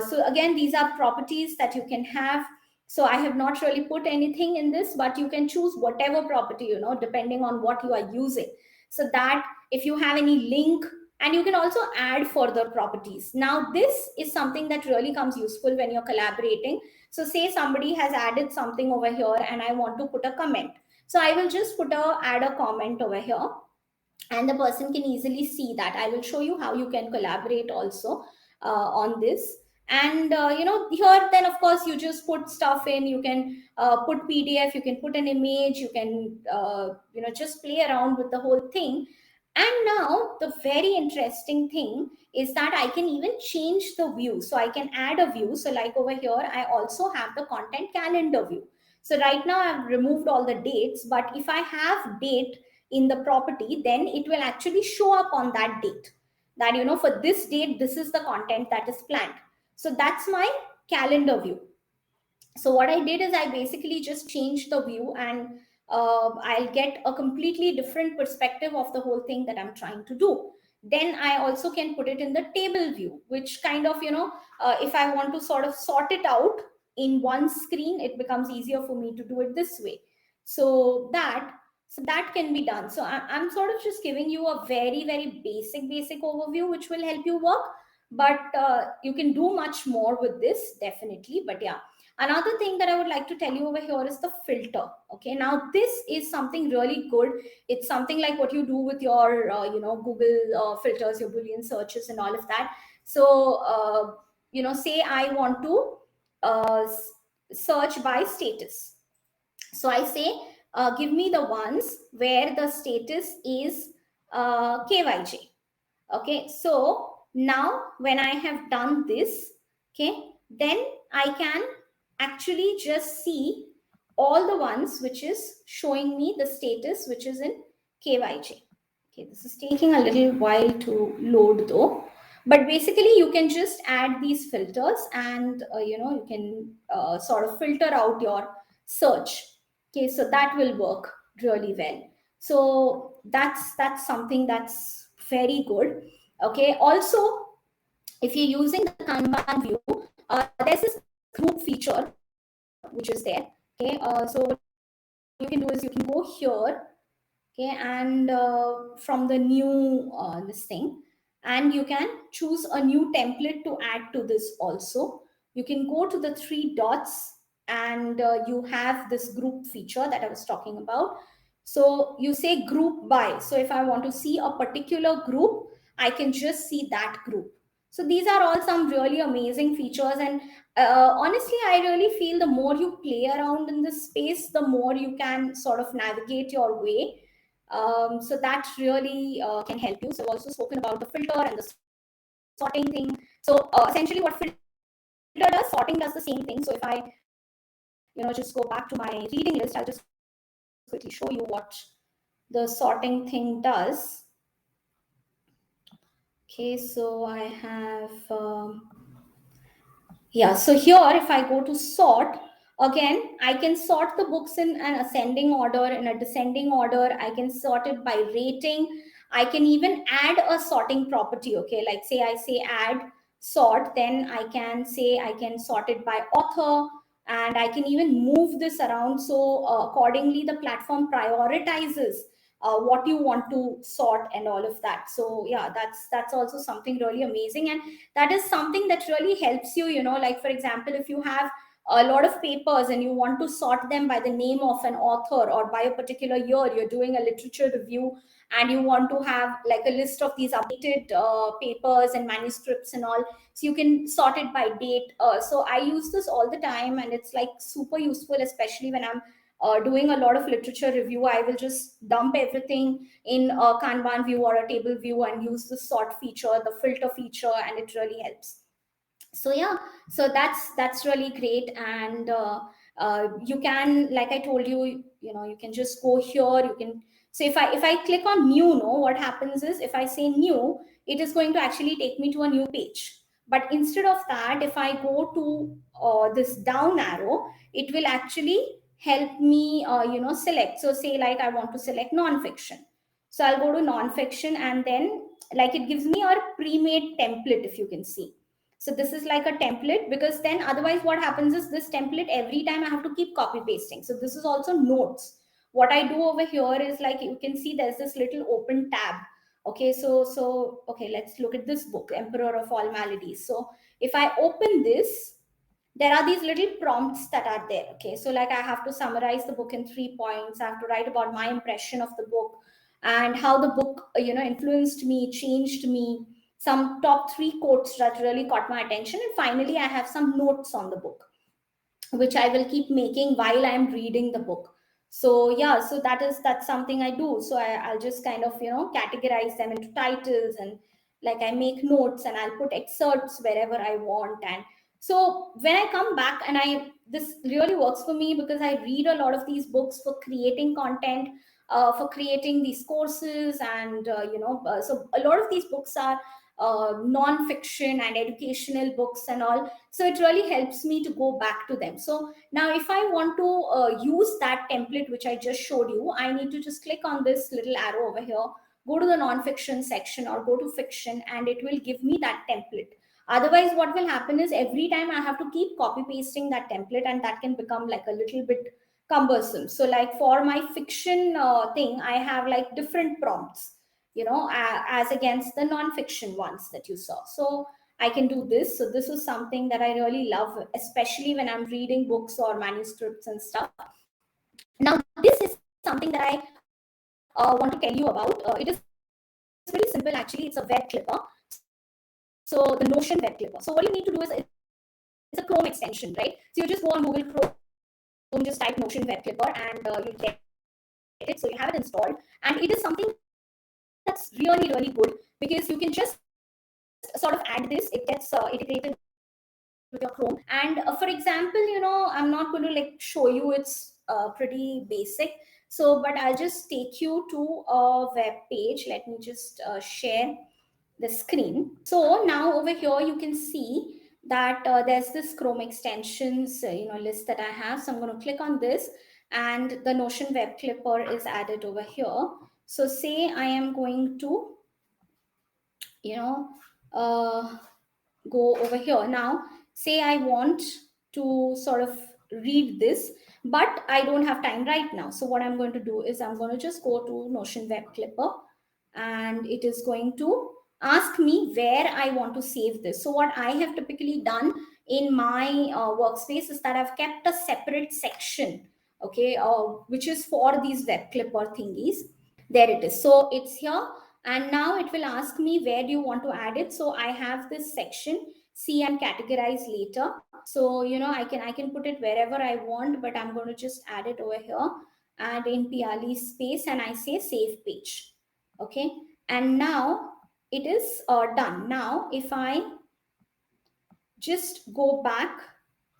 So again, these are properties that you can have. So I have not really put anything in this, but you can choose whatever property, depending on what you are using. So that if you have any link, and you can also add further properties. Now, this is something that really comes useful when you're collaborating. So say somebody has added something over here, and I want to put a comment. So I will just add a comment over here, and the person can easily see that. I will show you how you can collaborate also on this. And here then of course you just put stuff in. You can put PDF, you can put an image, you can just play around with the whole thing. And now the very interesting thing is that I can even change the view. So I can add a view. So like over here I also have the content calendar view. So right now I've removed all the dates, but if I have date in the property, then it will actually show up on that date, that for this date this is the content that is planned. So that's my calendar view. So what I did is I basically just changed the view, and I'll get a completely different perspective of the whole thing that I'm trying to do. Then I also can put it in the table view, which kind of if I want to sort of sort it out in one screen, it becomes easier for me to do it this way. So that can be done. So I'm sort of just giving you a very very basic overview which will help you work, but you can do much more with this definitely. But yeah, another thing that I would like to tell you over here is the filter. Okay, now this is something really good. It's something like what you do with your Google filters, your Boolean searches and all of that. So say I want to search by status. So I say give me the ones where the status is KYJ. Okay, so now when I have done this, okay, then I can actually just see all the ones which is showing me the status which is in KYJ. Okay, this is taking a little while to load though, but basically you can just add these filters, and you can sort of filter out your search. Okay, so that will work really well. So that's something that's very good. Okay, also if you're using the Kanban view, there's this group feature which is there. Okay, so what you can do is you can go here, okay, and from the new this thing, and you can choose a new template to add to this also. You can go to the three dots, and you have this group feature that I was talking about. So you say group by. So if I want to see a particular group, I can just see that group. So these are all some really amazing features. And honestly, I really feel the more you play around in this space, the more you can sort of navigate your way. So that really can help you. So I've also spoken about the filter and the sorting thing. So essentially what filter does, sorting does the same thing. So if I just go back to my reading list, I'll just quickly show you what the sorting thing does. Okay, so I have yeah, so here if I go to sort, again I can sort the books in an ascending order, in a descending order. I can sort it by rating. I can even add a sorting property. Okay, like say I say add sort, then I can say I can sort it by author, and I can even move this around. So accordingly the platform prioritizes what you want to sort and all of that. So yeah, that's also something really amazing. And that is something that really helps you, like for example, if you have a lot of papers and you want to sort them by the name of an author or by a particular year, you're doing a literature review and you want to have like a list of these updated papers and manuscripts and all, so you can sort it by date. So I use this all the time, and it's like super useful, especially when I'm doing a lot of literature review. I will just dump everything in a Kanban view or a table view and use the sort feature, the filter feature, and it really helps. So yeah, so that's really great. And you can, like I told you, you can just go here. You can, so if I click on new, what happens is if I say new, it is going to actually take me to a new page. But instead of that, if I go to this down arrow, it will actually help me select. So say like I want to select non-fiction, so I'll go to non-fiction, and then like it gives me a pre-made template, if you can see. So this is like a template, because then otherwise what happens is this template every time I have to keep copy pasting. So this is also notes. What I do over here is, like you can see there's this little open tab. Okay, so okay, let's look at this book, Emperor of All Maladies. So if I open this, there are these little prompts that are there. Okay, so like I have to summarize the book in 3 points. I have to write about my impression of the book and how the book influenced me, changed me, some top 3 quotes that really caught my attention, and finally I have some notes on the book, which I will keep making while I'm reading the book. So yeah, so that's something I do. So I'll just kind of, categorize them into titles, and like I make notes and I'll put excerpts wherever I want. And so when I come back, and this really works for me because I read a lot of these books for creating content, for creating these courses, and so a lot of these books are non-fiction and educational books and all, so it really helps me to go back to them. So now if I want to use that template which I just showed you, I need to just click on this little arrow over here, go to the non-fiction section or go to fiction, and it will give me that template. Otherwise what will happen is every time I have to keep copy pasting that template, and that can become like a little bit cumbersome. So like for my fiction thing, I have like different prompts, as against the non-fiction ones that you saw. So I can do this. So this is something that I really love, especially when I'm reading books or manuscripts and stuff. Now, this is something that I want to tell you about. It is pretty simple, actually. It's a web clipper. So the Notion web clipper. So what you need to do is, it's a Chrome extension, right? So you just go on Google Chrome, just type Notion web clipper, and you get it. So you have it installed, and it is something that's really, really good, because you can just sort of add this. It gets integrated with your Chrome. And for example, I'm not going to like show you, it's pretty basic. So, but I'll just take you to a web page. Let me just share the screen. So now over here, you can see that there's this Chrome extensions, list that I have. So I'm going to click on this, and the Notion web clipper is added over here. So say I am going to, uh, go over here. Now, say I want to sort of read this, but I don't have time right now. So what I'm going to do is I'm going to just go to Notion web clipper, and it is going to ask me where I want to save this. So what I have typically done in my workspace is that I've kept a separate section, okay, which is for these web clipper thingies. There it is. So it's here, and now it will ask me where do you want to add it. So I have this section, see and categorize later. So I can put it wherever I want, but I'm going to just add it over here, add in Pialy space, and I say save page. Okay, and now it is done. Now if I just go back,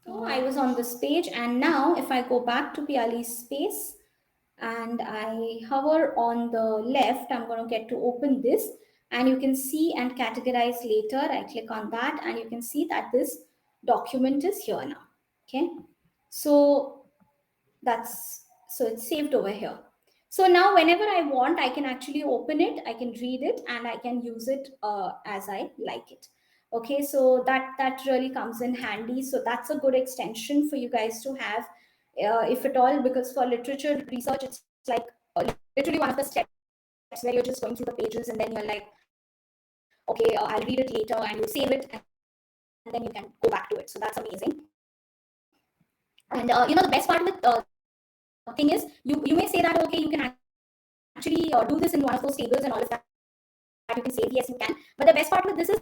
I was on this page, and now if I go back to Pialy space and I hover on the left, I'm going to get to open this, and you can see and categorize later. I click on that, and you can see that this document is here now. Okay, so it's saved over here. So now whenever I want, I can actually open it, I can read it, and I can use it as I like it. Okay, so that really comes in handy. So that's a good extension for you guys to have, if at all, because for literature research, it's like literally one of the steps where you're just going through the pages, and then you're like, okay, I'll read it later, and you save it, and then you can go back to it. So that's amazing. And the best part with thing is, you may say that, okay, you can actually do this in one of those tables and all of that, you can save. Yes, you can. But the best part with this is,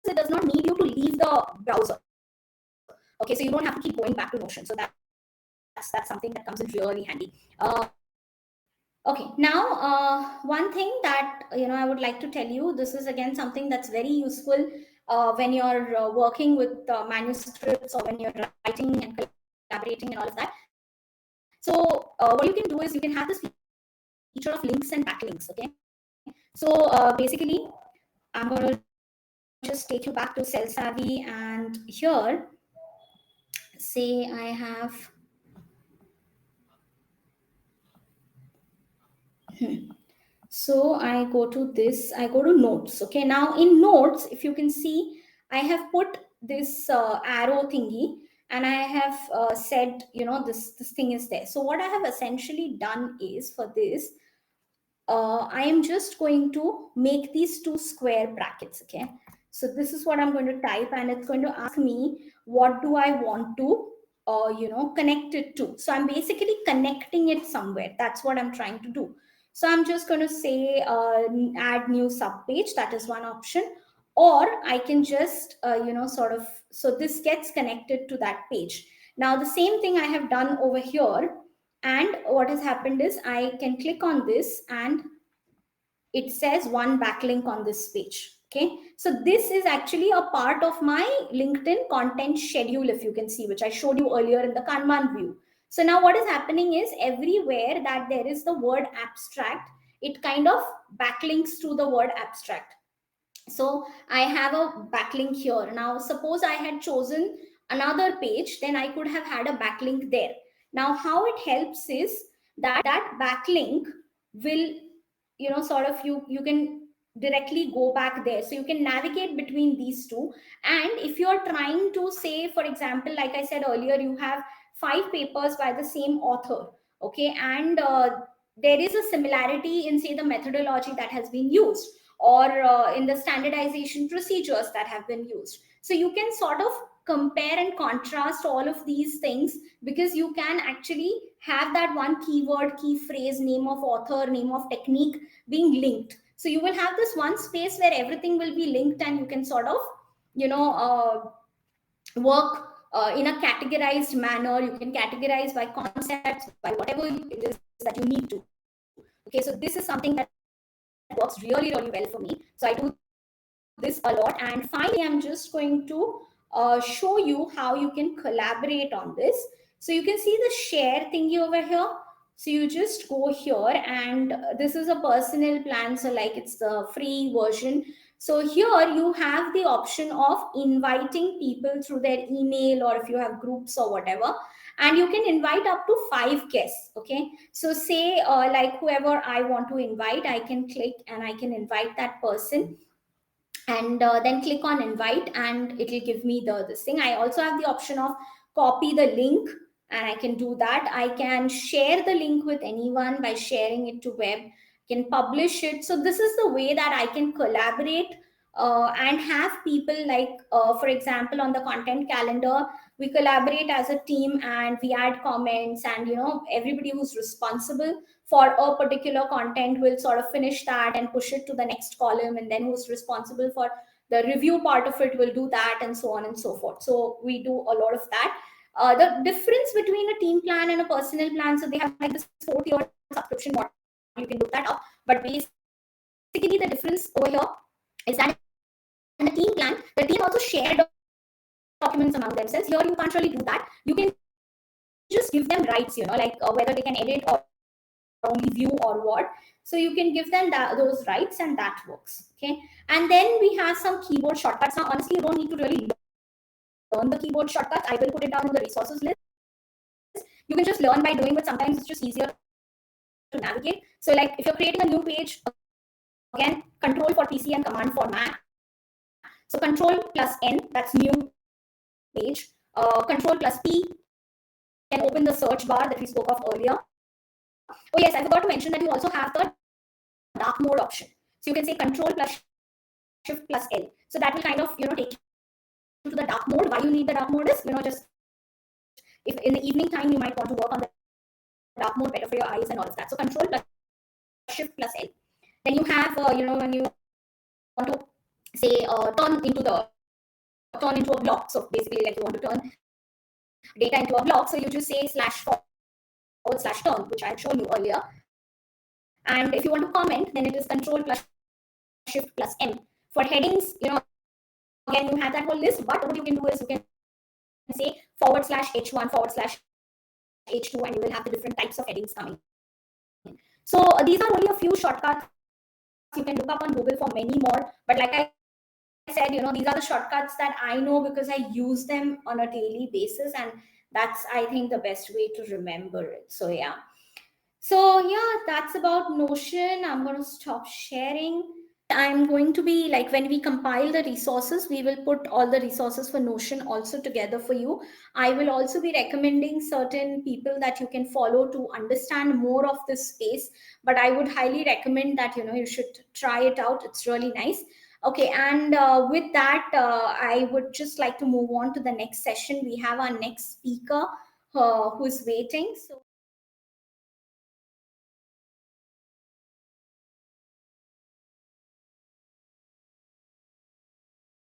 it does not need you to leave the browser. Okay, so you don't have to keep going back to Notion. So that's something that comes in really handy. Okay, now one thing that I would like to tell you, this is again something that's very useful when you're working with manuscripts, or when you're writing and collaborating and all of that. So what you can do is, you can have this feature of links and backlinks. Okay, so basically, I'm going to just take you back to Cell Savvy, and here, say I have. So I go to this, I go to notes. Okay, now in notes, if you can see, I have put this arrow thingy, and I have said, this thing is there. So what I have essentially done is, for this, I am just going to make these 2 square brackets. Okay, so this is what I'm going to type, and it's going to ask me, what do I want to connect it to. So I'm basically connecting it somewhere. That's what I'm trying to do. So I'm just going to say add new sub page. That is one option. or I can just, so this gets connected to that page. Now, the same thing I have done over here. And what has happened is I can click on this and it says one backlink on this page. Okay. So this is actually a part of my LinkedIn content schedule, if you can see, which I showed you earlier in the Kanban view. So now what is happening is everywhere that there is the word abstract, it kind of backlinks to the word abstract. So I have a backlink here. Now suppose I had chosen another page, then I could have had a backlink there. Now how it helps is that that backlink will, sort of, you can directly go back there, so you can navigate between these two. And if you're trying to say, for example, like I said earlier, you have 5 papers by the same author, okay, and there is a similarity in, say, the methodology that has been used, or in the standardization procedures that have been used. So you can sort of compare and contrast all of these things, because you can actually have that one keyword, key phrase, name of author, name of technique being linked. So you will have this one space where everything will be linked, and you can sort of, work in a categorized manner. You can categorize by concepts, by whatever it is that you need to. Okay, so this is something that works really, really well for me. So I do this a lot. And finally, I'm just going to show you how you can collaborate on this. So you can see the share thingy over here. So you just go here, and this is a personal plan, so like it's the free version. So here you have the option of inviting people through their email, or if you have groups or whatever, and you can invite up to 5 guests. Okay, so say like whoever I want to invite, I can click and I can invite that person, and then click on invite, and it will give me this thing. I also have the option of copy the link, and I can do that. I can share the link with anyone by sharing it to web, can publish it. So this is the way that I can collaborate and have people, like for example, on the content calendar, we collaborate as a team, and we add comments, and everybody who's responsible for a particular content will sort of finish that and push it to the next column, and then who's responsible for the review part of it will do that, and so on and so forth. So we do a lot of that. The difference between a team plan and a personal plan, so they have like this 4-tier subscription model, you can look that up. But basically the difference over here is that in the team plan, the team also share documents among themselves. Here you can't really do that. You can just give them rights, like whether they can edit or only view or what. So you can give them those rights, and that works. Okay, and then we have some keyboard shortcuts. Now honestly, you don't need to really learn the keyboard shortcuts. I will put it down in the resources list. You can just learn by doing, but sometimes it's just easier to navigate. So like if you're creating a new page, again, control for PC and command for Mac. So control plus N, that's new page. Control plus P can open the search bar that we spoke of earlier. Oh yes, I forgot to mention that you also have the dark mode option. So you can say control plus shift plus L. So that will kind of, take you to the dark mode. Why you need the dark mode is, just if in the evening time you might want to work on the dark mode, better for your eyes and all of that. So control plus shift plus L. Then you have, when you want to say turn into a block. So basically, like you want to turn data into a block. So you just say //turn, which I had shown you earlier. And if you want to comment, then it is control plus shift plus M. For headings, again, you have that whole list, but what you can do is you can say /H1 /H2, and you will have the different types of headings coming. So these are only a few shortcuts. You can look up on Google for many more, but like I said, these are the shortcuts that I know because I use them on a daily basis, and that's, I think, the best way to remember it. So yeah. So yeah, that's about Notion. I'm going to stop sharing. I'm going to be like, when we compile the resources, we will put all the resources for Notion also together for you. I will also be recommending certain people that you can follow to understand more of this space, but I would highly recommend that, you should try it out. It's really nice. Okay, and with that, I would just like to move on to the next session. We have our next speaker who's waiting. So